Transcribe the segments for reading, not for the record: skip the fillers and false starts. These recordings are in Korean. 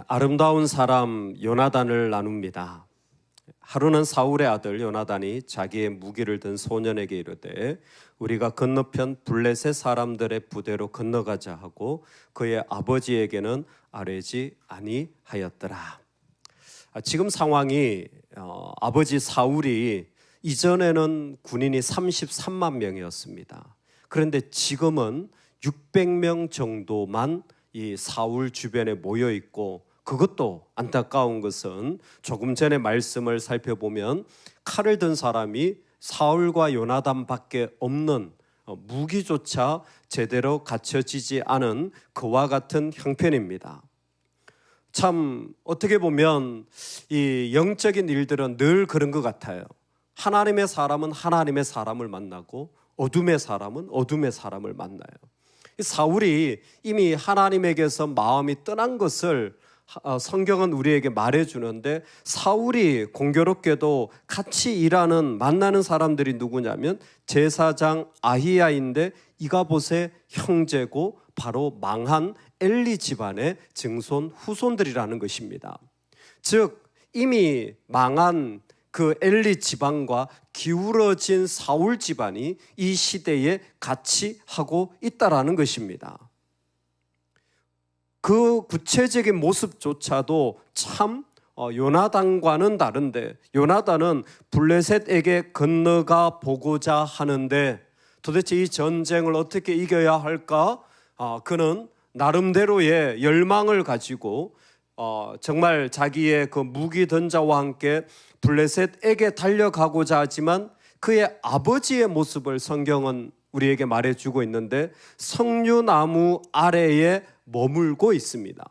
아름다운 사람 요나단을 나눕니다. 하루는 사울의 아들 요나단이 자기의 무기를 든 소년에게 이르되 우리가 건너편 블레셋 사람들의 부대로 건너가자 하고 그의 아버지에게는 아뢰지 아니하였더라. 지금 상황이 아버지 사울이 이전에는 군인이 33만 명이었습니다. 그런데 지금은 600명 정도만 이 사울 주변에 모여 있고, 그것도 안타까운 것은 조금 전에 말씀을 살펴보면 칼을 든 사람이 사울과 요나단밖에 없는, 무기조차 제대로 갖춰지지 않은 그와 같은 형편입니다. 참 어떻게 보면 이 영적인 일들은 늘 그런 것 같아요. 하나님의 사람은 하나님의 사람을 만나고 어둠의 사람은 어둠의 사람을 만나요. 사울이 이미 하나님에게서 마음이 떠난 것을 성경은 우리에게 말해주는데, 사울이 공교롭게도 같이 일하는 만나는 사람들이 누구냐면 제사장 아히야인데 이가봇의 형제고 바로 망한 엘리 집안의 증손 후손들이라는 것입니다. 즉 이미 망한 그 엘리 집안과 기울어진 사울 집안이 이 시대에 같이 하고 있다라는 것입니다. 그 구체적인 모습조차도 참 요나단과는 다른데, 요나단은 블레셋에게 건너가 보고자 하는데 도대체 이 전쟁을 어떻게 이겨야 할까? 그는 나름대로의 열망을 가지고 정말 자기의 그 무기 던자와 함께 블레셋에게 달려가고자 하지만 그의 아버지의 모습을 성경은 우리에게 말해주고 있는데 석류나무 아래에 머물고 있습니다.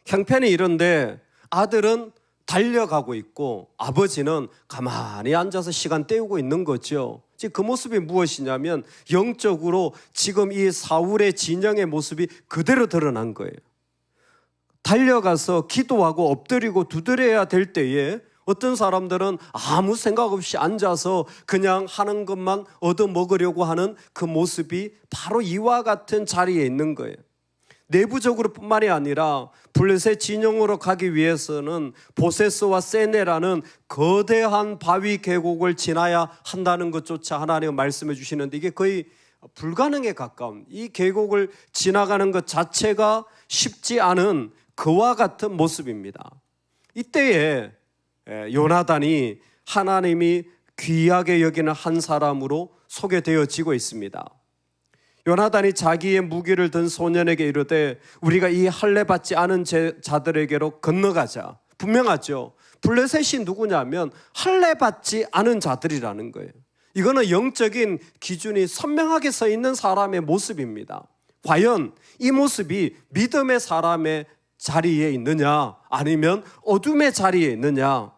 형편이 이런데 아들은 달려가고 있고 아버지는 가만히 앉아서 시간 때우고 있는 거죠. 지금 그 모습이 무엇이냐면 영적으로 지금 이 사울의 진영의 모습이 그대로 드러난 거예요. 달려가서 기도하고 엎드리고 두드려야 될 때에 어떤 사람들은 아무 생각 없이 앉아서 그냥 하는 것만 얻어먹으려고 하는 그 모습이 바로 이와 같은 자리에 있는 거예요. 내부적으로 뿐만이 아니라 블레셋 진영으로 가기 위해서는 보세스와 세네라는 거대한 바위 계곡을 지나야 한다는 것조차 하나님은 말씀해 주시는데, 이게 거의 불가능에 가까운, 이 계곡을 지나가는 것 자체가 쉽지 않은 그와 같은 모습입니다. 이때에 요나단이 하나님이 귀하게 여기는 한 사람으로 소개되어지고 있습니다. 요나단이 자기의 무기를 든 소년에게 이르되 우리가 이 할례 받지 않은 자들에게로 건너가자. 분명하죠. 블레셋이 누구냐면 할례 받지 않은 자들이라는 거예요. 이거는 영적인 기준이 선명하게 서 있는 사람의 모습입니다. 과연 이 모습이 믿음의 사람의 자리에 있느냐 아니면 어둠의 자리에 있느냐.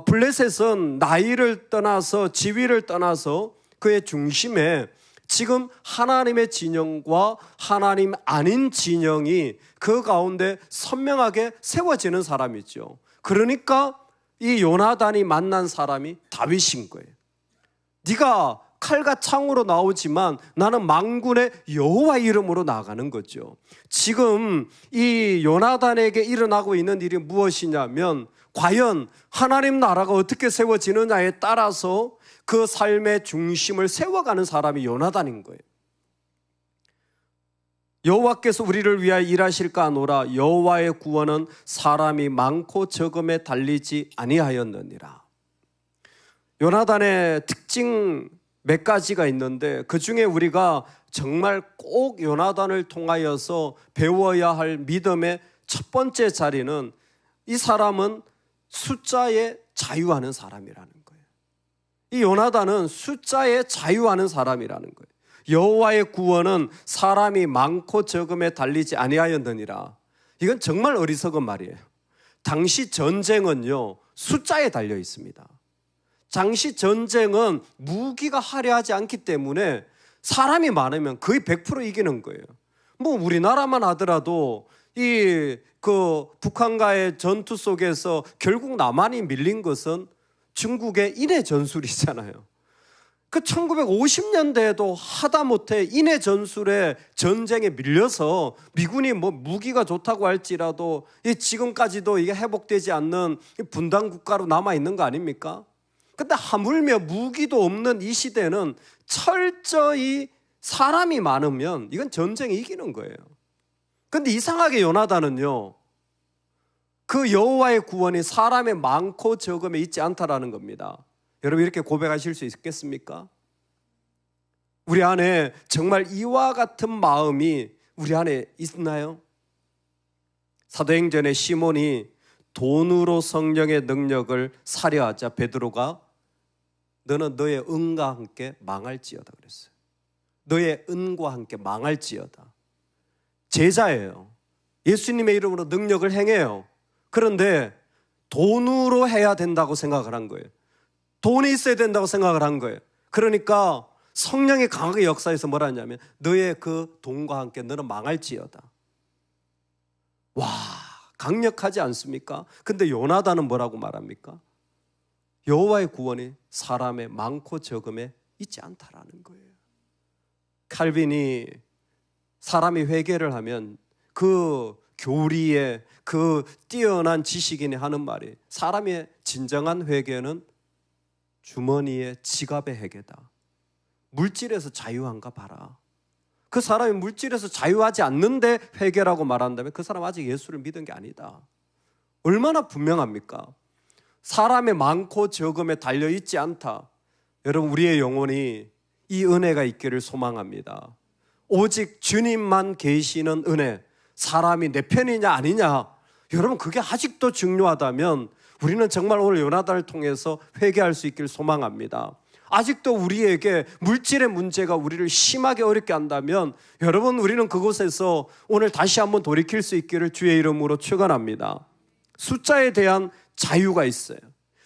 블레셋은 나이를 떠나서 지위를 떠나서 그의 중심에 지금 하나님의 진영과 하나님 아닌 진영이 그 가운데 선명하게 세워지는 사람이죠. 그러니까 이 요나단이 만난 사람이 다윗인 거예요. 네가 칼과 창으로 나오지만 나는 만군의 여호와 이름으로 나가는 거죠. 지금 이 요나단에게 일어나고 있는 일이 무엇이냐면 과연 하나님 나라가 어떻게 세워지느냐에 따라서 그 삶의 중심을 세워가는 사람이 요나단인 거예요. 여호와께서 우리를 위하여 일하실까 하노라. 여호와의 구원은 사람이 많고 적음에 달리지 아니하였느니라. 요나단의 특징 몇 가지가 있는데 그 중에 우리가 정말 꼭 요나단을 통하여서 배워야 할 믿음의 첫 번째 자리는, 이 사람은 숫자에 자유하는 사람이라는 거예요. 이 요나단은 숫자에 자유하는 사람이라는 거예요. 여호와의 구원은 사람이 많고 적음에 달리지 아니하였느니라. 이건 정말 어리석은 말이에요. 당시 전쟁은요 숫자에 달려 있습니다. 당시 전쟁은 무기가 화려하지 않기 때문에 사람이 많으면 거의 100% 이기는 거예요. 뭐 우리나라만 하더라도 이 북한과의 전투 속에서 결국 남한이 밀린 것은 중국의 인해 전술이잖아요. 그 1950년대에도 하다못해 인해 전술의 전쟁에 밀려서 미군이 뭐 무기가 좋다고 할지라도 지금까지도 이게 회복되지 않는 분단 국가로 남아 있는 거 아닙니까? 근데 하물며 무기도 없는 이 시대는 철저히 사람이 많으면 이건 전쟁이 이기는 거예요. 근데 이상하게 요나단은요, 그 여호와의 구원이 사람의 많고 적음에 있지 않다라는 겁니다. 여러분 이렇게 고백하실 수 있겠습니까? 우리 안에 정말 이와 같은 마음이 우리 안에 있나요? 사도행전의 시몬이 돈으로 성령의 능력을 사려 하자 베드로가 너는 너의 은과 함께 망할지어다 그랬어요. 너의 은과 함께 망할지어다. 제자예요. 예수님의 이름으로 능력을 행해요. 그런데 돈으로 해야 된다고 생각을 한 거예요. 돈이 있어야 된다고 생각을 한 거예요. 그러니까 성령이 강하게 역사해서 뭐라 하냐면 너의 그 돈과 함께 너는 망할지어다. 와, 강력하지 않습니까? 근데 요나단은 뭐라고 말합니까? 여호와의 구원이 사람의 많고 적음에 있지 않다라는 거예요. 칼빈이 사람이 회개를 하면 그 교리에 그 뛰어난 지식인이 하는 말이 사람의 진정한 회개는 주머니에 지갑의 회개다. 물질에서 자유한가 봐라. 그 사람이 물질에서 자유하지 않는데 회개라고 말한다면 그 사람 아직 예수를 믿은 게 아니다. 얼마나 분명합니까? 사람의 많고 적음에 달려있지 않다. 여러분 우리의 영혼이 이 은혜가 있기를 소망합니다. 오직 주님만 계시는 은혜, 사람이 내 편이냐 아니냐, 여러분 그게 아직도 중요하다면 우리는 정말 오늘 요나단을 통해서 회개할 수 있기를 소망합니다. 아직도 우리에게 물질의 문제가 우리를 심하게 어렵게 한다면 여러분 우리는 그곳에서 오늘 다시 한번 돌이킬 수 있기를 주의 이름으로 축원합니다. 숫자에 대한 자유가 있어요.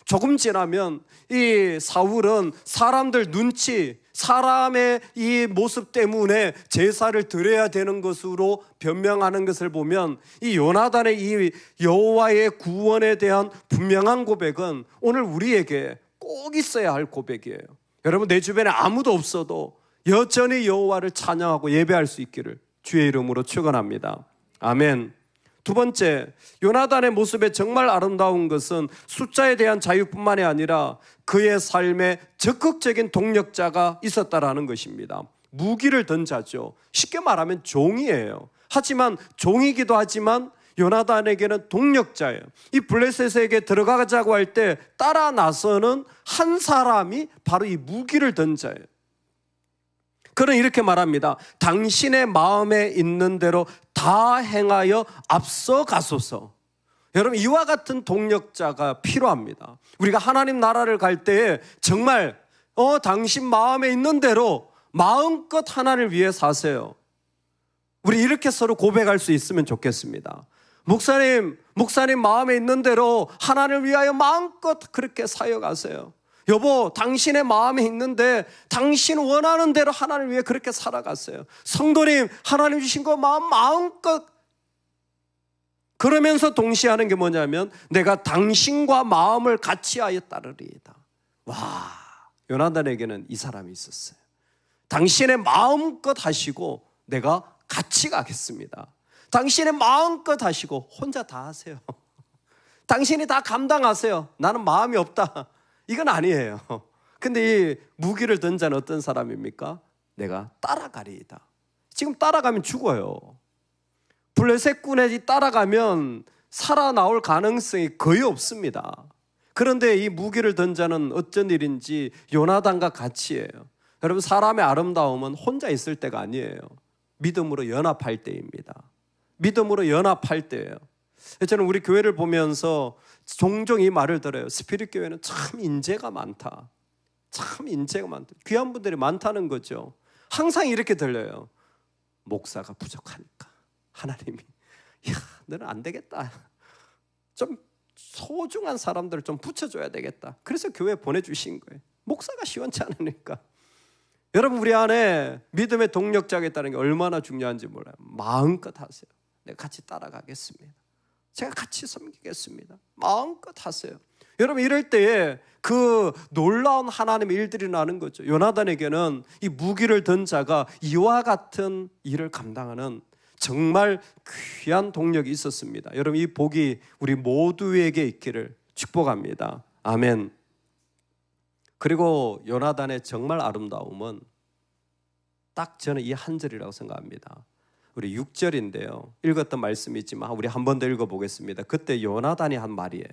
조금 지나면 이 사울은 사람들 눈치, 사람의 이 모습 때문에 제사를 드려야 되는 것으로 변명하는 것을 보면 이 요나단의 이 여호와의 구원에 대한 분명한 고백은 오늘 우리에게 꼭 있어야 할 고백이에요. 여러분 내 주변에 아무도 없어도 여전히 여호와를 찬양하고 예배할 수 있기를 주의 이름으로 축원합니다. 아멘. 두 번째, 요나단의 모습에 정말 아름다운 것은 숫자에 대한 자유뿐만이 아니라 그의 삶에 적극적인 동력자가 있었다라는 것입니다. 무기를 든 자죠. 쉽게 말하면 종이에요. 하지만 종이기도 하지만 요나단에게는 동력자예요. 이 블레셋에게 들어가자고 할 때 따라 나서는 한 사람이 바로 이 무기를 든 자예요. 그는 이렇게 말합니다. 당신의 마음에 있는 대로 다 행하여 앞서 가소서. 여러분 이와 같은 동력자가 필요합니다. 우리가 하나님 나라를 갈 때에 정말 당신 마음에 있는 대로 마음껏 하나님을 위해 사세요. 우리 이렇게 서로 고백할 수 있으면 좋겠습니다. 목사님 마음에 있는 대로 하나님을 위하여 마음껏 그렇게 사역하세요. 여보, 당신의 마음에 있는데 당신 원하는 대로 하나님을 위해 그렇게 살아갔어요. 성도님, 하나님 주신 거 마음껏. 그러면서 동시에 하는 게 뭐냐면 내가 당신과 마음을 같이 하여 따르리이다. 와, 요나단에게는 이 사람이 있었어요. 당신의 마음껏 하시고 내가 같이 가겠습니다. 당신의 마음껏 하시고 혼자 다 하세요. 당신이 다 감당하세요. 나는 마음이 없다. 이건 아니에요. 근데 이 무기를 든 자는 어떤 사람입니까? 내가 따라가리이다. 지금 따라가면 죽어요. 블레셋군에 따라가면 살아나올 가능성이 거의 없습니다. 그런데 이 무기를 든 자는 어쩐 일인지 요나단과 같이 해요. 여러분 사람의 아름다움은 혼자 있을 때가 아니에요. 믿음으로 연합할 때입니다. 믿음으로 연합할 때예요. 저는 우리 교회를 보면서 종종 이 말을 들어요. 스피릿 교회는 참 인재가 많다. 참 인재가 많다. 귀한 분들이 많다는 거죠. 항상 이렇게 들려요. 목사가 부족하니까 하나님이 너는 안 되겠다. 좀 소중한 사람들을 좀 붙여줘야 되겠다. 그래서 교회에 보내주신 거예요. 목사가 시원치 않으니까. 여러분 우리 안에 믿음의 동력자가 있다는 게 얼마나 중요한지 몰라요. 마음껏 하세요. 내가 같이 따라가겠습니다. 제가 같이 섬기겠습니다. 마음껏 하세요. 여러분, 이럴 때에 그 놀라운 하나님의 일들이 나는 거죠. 요나단에게는 이 무기를 든 자가 이와 같은 일을 감당하는 정말 귀한 동력이 있었습니다. 여러분, 이 복이 우리 모두에게 있기를 축복합니다. 아멘. 그리고 요나단의 정말 아름다움은 딱 저는 이 한 절이라고 생각합니다. 우리 6절인데요. 읽었던 말씀이지만 우리 한 번 더 읽어보겠습니다. 그때 요나단이 한 말이에요.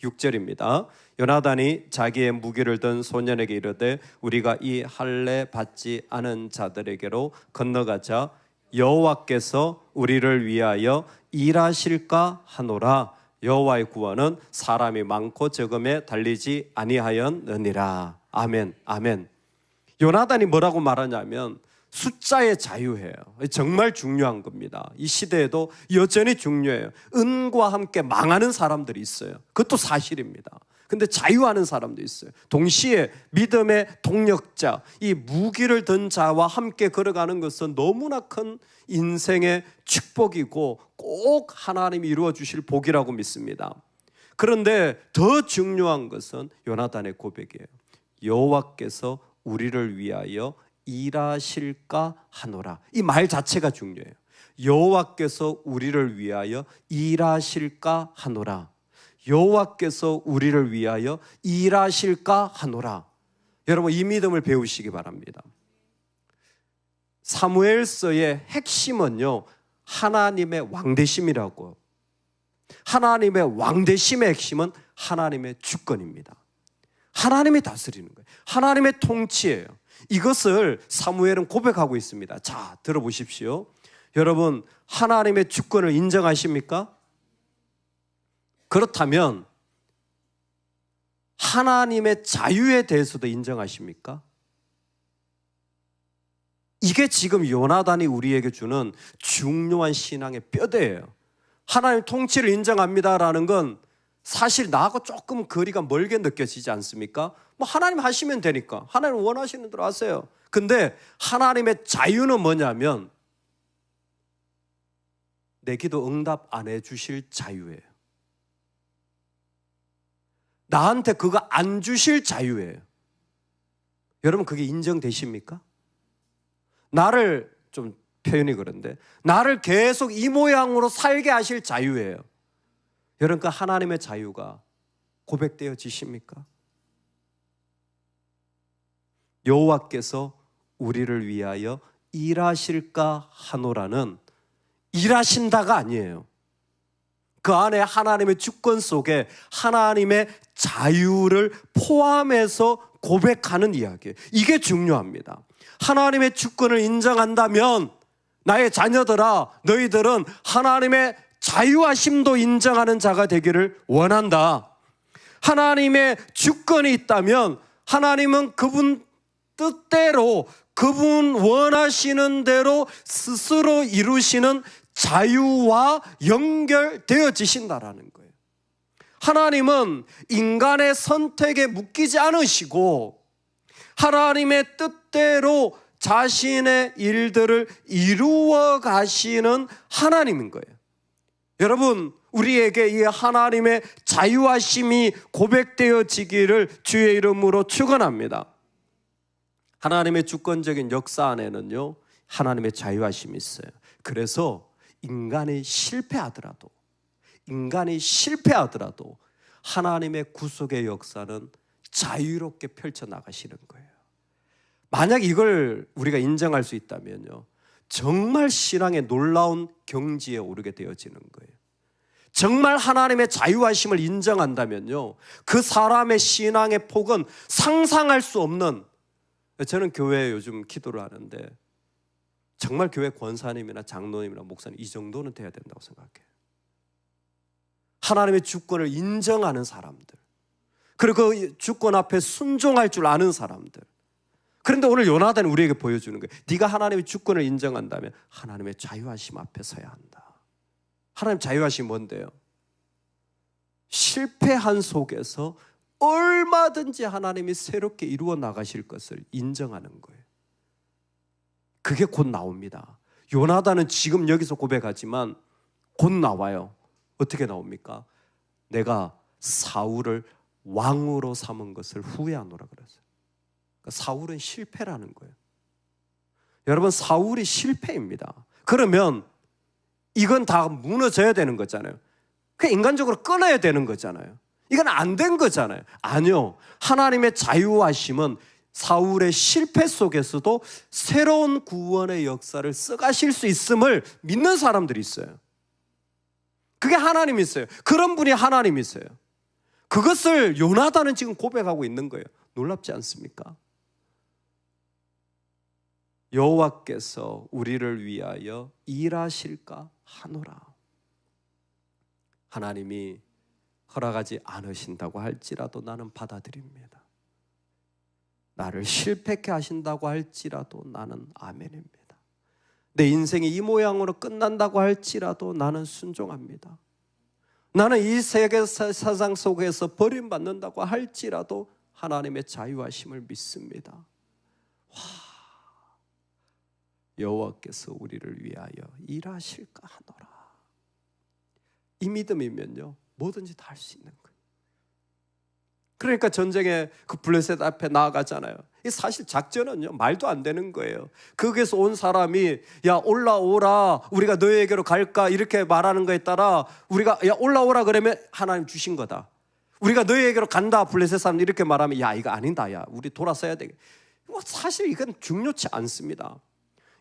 6절입니다. 요나단이 자기의 무기를 든 소년에게 이르되 우리가 이 할례 받지 않은 자들에게로 건너가자 여호와께서 우리를 위하여 일하실까 하노라. 여호와의 구원은 사람이 많고 적음에 달리지 아니하였느니라. 아멘, 아멘. 요나단이 뭐라고 말하냐면 숫자의 자유예요. 정말 중요한 겁니다. 이 시대에도 여전히 중요해요. 은과 함께 망하는 사람들이 있어요. 그것도 사실입니다. 근데 자유하는 사람도 있어요. 동시에 믿음의 동력자, 이 무기를 든 자와 함께 걸어가는 것은 너무나 큰 인생의 축복이고 꼭 하나님이 이루어 주실 복이라고 믿습니다. 그런데 더 중요한 것은 요나단의 고백이에요. 여호와께서 우리를 위하여 일하실까 하노라. 이 말 자체가 중요해요. 여호와께서 우리를 위하여 일하실까 하노라. 여호와께서 우리를 위하여 일하실까 하노라. 여러분, 이 믿음을 배우시기 바랍니다. 사무엘서의 핵심은요, 하나님의 왕되심이라고. 하나님의 왕되심의 핵심은 하나님의 주권입니다. 하나님이 다스리는 거예요. 하나님의 통치예요. 이것을 사무엘은 고백하고 있습니다. 자, 들어보십시오. 여러분, 하나님의 주권을 인정하십니까? 그렇다면 하나님의 자유에 대해서도 인정하십니까? 이게 지금 요나단이 우리에게 주는 중요한 신앙의 뼈대예요. 하나님 통치를 인정합니다라는 건 사실 나하고 조금 거리가 멀게 느껴지지 않습니까? 뭐 하나님 하시면 되니까 하나님 원하시는 대로 하세요. 근데 하나님의 자유는 뭐냐면 내 기도 응답 안 해주실 자유예요. 나한테 그거 안 주실 자유예요. 여러분, 그게 인정되십니까? 나를, 좀 표현이 그런데, 나를 계속 이 모양으로 살게 하실 자유예요. 여러분, 그 하나님의 자유가 고백되어지십니까? 여호와께서 우리를 위하여 일하실까 하노라는 일하신다가 아니에요. 그 안에 하나님의 주권 속에 하나님의 자유를 포함해서 고백하는 이야기예요. 이게 중요합니다. 하나님의 주권을 인정한다면 나의 자녀들아, 너희들은 하나님의 자유하심도 인정하는 자가 되기를 원한다. 하나님의 주권이 있다면 하나님은 그분 뜻대로, 그분 원하시는 대로 스스로 이루시는 자유와 연결되어지신다라는 거예요. 하나님은 인간의 선택에 묶이지 않으시고 하나님의 뜻대로 자신의 일들을 이루어 가시는 하나님인 거예요. 여러분, 우리에게 이 하나님의 자유하심이 고백되어지기를 주의 이름으로 축원합니다. 하나님의 주권적인 역사 안에는요, 하나님의 자유하심이 있어요. 그래서 인간이 실패하더라도 하나님의 구속의 역사는 자유롭게 펼쳐나가시는 거예요. 만약 이걸 우리가 인정할 수 있다면요, 정말 신앙의 놀라운 경지에 오르게 되어지는 거예요. 정말 하나님의 자유하심을 인정한다면요, 그 사람의 신앙의 폭은 상상할 수 없는, 저는 교회에 요즘 기도를 하는데 정말 교회 권사님이나 장로님이나 목사님 이 정도는 돼야 된다고 생각해요. 하나님의 주권을 인정하는 사람들, 그리고 그 주권 앞에 순종할 줄 아는 사람들. 그런데 오늘 요나단이 우리에게 보여주는 거예요. 네가 하나님의 주권을 인정한다면 하나님의 자유하심 앞에 서야 한다. 하나님 자유하심이 뭔데요? 실패한 속에서 얼마든지 하나님이 새롭게 이루어 나가실 것을 인정하는 거예요. 그게 곧 나옵니다. 요나단은 지금 여기서 고백하지만 곧 나와요. 어떻게 나옵니까? 내가 사울을 왕으로 삼은 것을 후회하노라 그랬어요. 그러니까 사울은 실패라는 거예요. 여러분, 사울이 실패입니다. 그러면 이건 다 무너져야 되는 거잖아요. 그 인간적으로 끊어야 되는 거잖아요. 이건 안 된 거잖아요. 아니요. 하나님의 자유하심은 사울의 실패 속에서도 새로운 구원의 역사를 써가실 수 있음을 믿는 사람들이 있어요. 그게 하나님이 있어요. 그런 분이 하나님이 있어요. 그것을 요나단은 지금 고백하고 있는 거예요. 놀랍지 않습니까? 여호와께서 우리를 위하여 일하실까 하노라. 하나님이 허락하지 않으신다고 할지라도 나는 받아들입니다. 나를 실패케 하신다고 할지라도 나는 아멘입니다. 내 인생이 이 모양으로 끝난다고 할지라도 나는 순종합니다. 나는 이 세계 사상 속에서 버림받는다고 할지라도 하나님의 자유하심을 믿습니다. 와, 여호와께서 우리를 위하여 일하실까 하노라. 이 믿음이면요, 뭐든지 다 할 수 있는 거예요. 그러니까 전쟁에 그 블레셋 앞에 나아가잖아요. 이 사실 작전은요, 말도 안 되는 거예요. 거기서 온 사람이 야 올라오라, 우리가 너에게로 갈까 이렇게 말하는 거에 따라 우리가 야 올라오라 그러면 하나님 주신 거다. 우리가 너에게로 간다, 블레셋 사람 이렇게 말하면 야 이거 아니다, 야 우리 돌아서야 돼. 사실 이건 중요치 않습니다.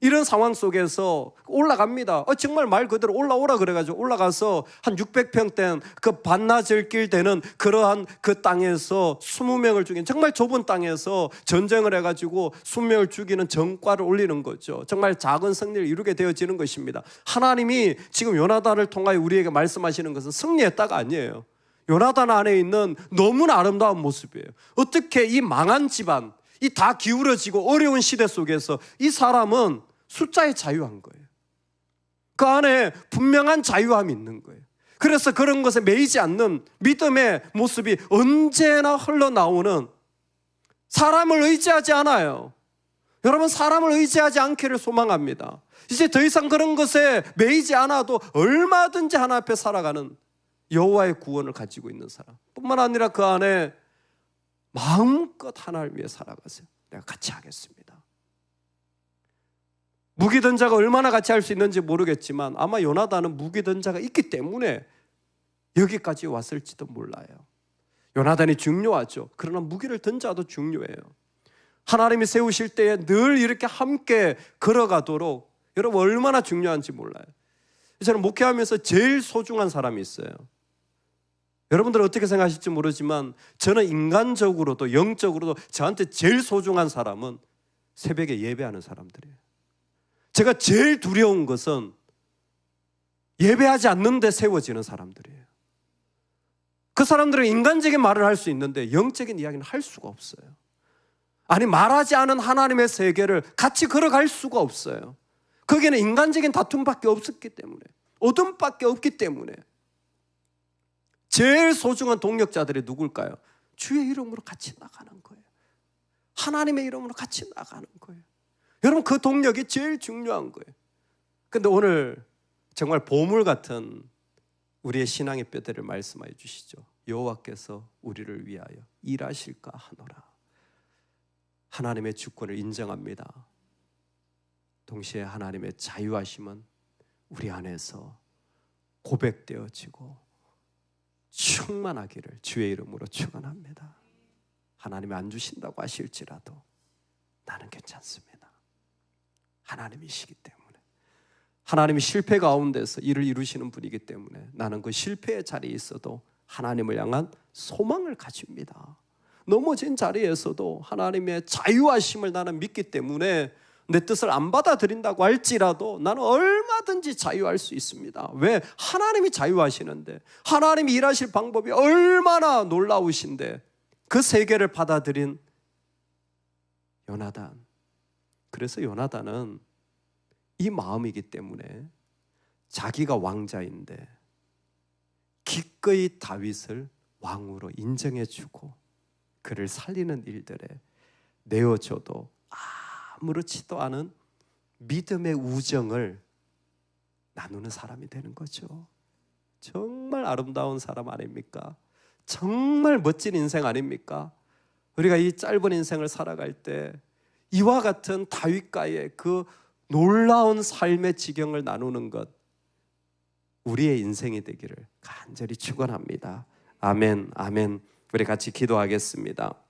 이런 상황 속에서 올라갑니다. 정말 말 그대로 올라오라 그래가지고 올라가서 한 600평 된 그 반나절 길 되는 그러한 그 땅에서 20명을 죽인, 정말 좁은 땅에서 전쟁을 해가지고 20명을 죽이는 전과를 올리는 거죠. 정말 작은 승리를 이루게 되어지는 것입니다. 하나님이 지금 요나단을 통하여 우리에게 말씀하시는 것은 승리했다가 아니에요. 요나단 안에 있는 너무나 아름다운 모습이에요. 어떻게 이 망한 집안, 이 다 기울어지고 어려운 시대 속에서 이 사람은 숫자에 자유한 거예요. 그 안에 분명한 자유함이 있는 거예요. 그래서 그런 것에 매이지 않는 믿음의 모습이 언제나 흘러나오는, 사람을 의지하지 않아요. 여러분, 사람을 의지하지 않기를 소망합니다. 이제 더 이상 그런 것에 매이지 않아도 얼마든지 하나님 앞에 살아가는 여호와의 구원을 가지고 있는 사람, 뿐만 아니라 그 안에 마음껏 하나를 위해 살아가세요. 내가 같이 하겠습니다. 무기던자가 얼마나 같이 할 수 있는지 모르겠지만 아마 요나단은 무기던자가 있기 때문에 여기까지 왔을지도 몰라요. 요나단이 중요하죠. 그러나 무기를 던져도 중요해요. 하나님이 세우실 때에 늘 이렇게 함께 걸어가도록, 여러분 얼마나 중요한지 몰라요. 저는 목회하면서 제일 소중한 사람이 있어요. 여러분들은 어떻게 생각하실지 모르지만 저는 인간적으로도 영적으로도 저한테 제일 소중한 사람은 새벽에 예배하는 사람들이에요. 제가 제일 두려운 것은 예배하지 않는데 세워지는 사람들이에요. 그 사람들은 인간적인 말을 할 수 있는데 영적인 이야기는 할 수가 없어요. 아니, 말하지 않은 하나님의 세계를 같이 걸어갈 수가 없어요. 거기에는 인간적인 다툼밖에 없었기 때문에, 어둠밖에 없기 때문에. 제일 소중한 동력자들이 누굴까요? 주의 이름으로 같이 나가는 거예요. 하나님의 이름으로 같이 나가는 거예요. 여러분, 그 동력이 제일 중요한 거예요. 그런데 오늘 정말 보물 같은 우리의 신앙의 뼈대를 말씀해 주시죠. 여호와께서 우리를 위하여 일하실까 하노라. 하나님의 주권을 인정합니다. 동시에 하나님의 자유하심은 우리 안에서 고백되어지고 충만하기를 주의 이름으로 축원합니다. 하나님이 안 주신다고 하실지라도 나는 괜찮습니다. 하나님이시기 때문에, 하나님이 실패 가운데서 일을 이루시는 분이기 때문에 나는 그 실패의 자리에 있어도 하나님을 향한 소망을 가집니다. 넘어진 자리에서도 하나님의 자유하심을 나는 믿기 때문에 내 뜻을 안 받아들인다고 할지라도 나는 얼마든지 자유할 수 있습니다. 왜? 하나님이 자유하시는데, 하나님이 일하실 방법이 얼마나 놀라우신데 그 세계를 받아들인 요나단. 그래서 요나단은 이 마음이기 때문에 자기가 왕자인데 기꺼이 다윗을 왕으로 인정해주고 그를 살리는 일들에 내어줘도 아무렇지도 않은 믿음의 우정을 나누는 사람이 되는 거죠. 정말 아름다운 사람 아닙니까? 정말 멋진 인생 아닙니까? 우리가 이 짧은 인생을 살아갈 때 이와 같은 다윗과의 그 놀라운 삶의 지경을 나누는 것, 우리의 인생이 되기를 간절히 축원합니다. 아멘, 아멘. 우리 같이 기도하겠습니다.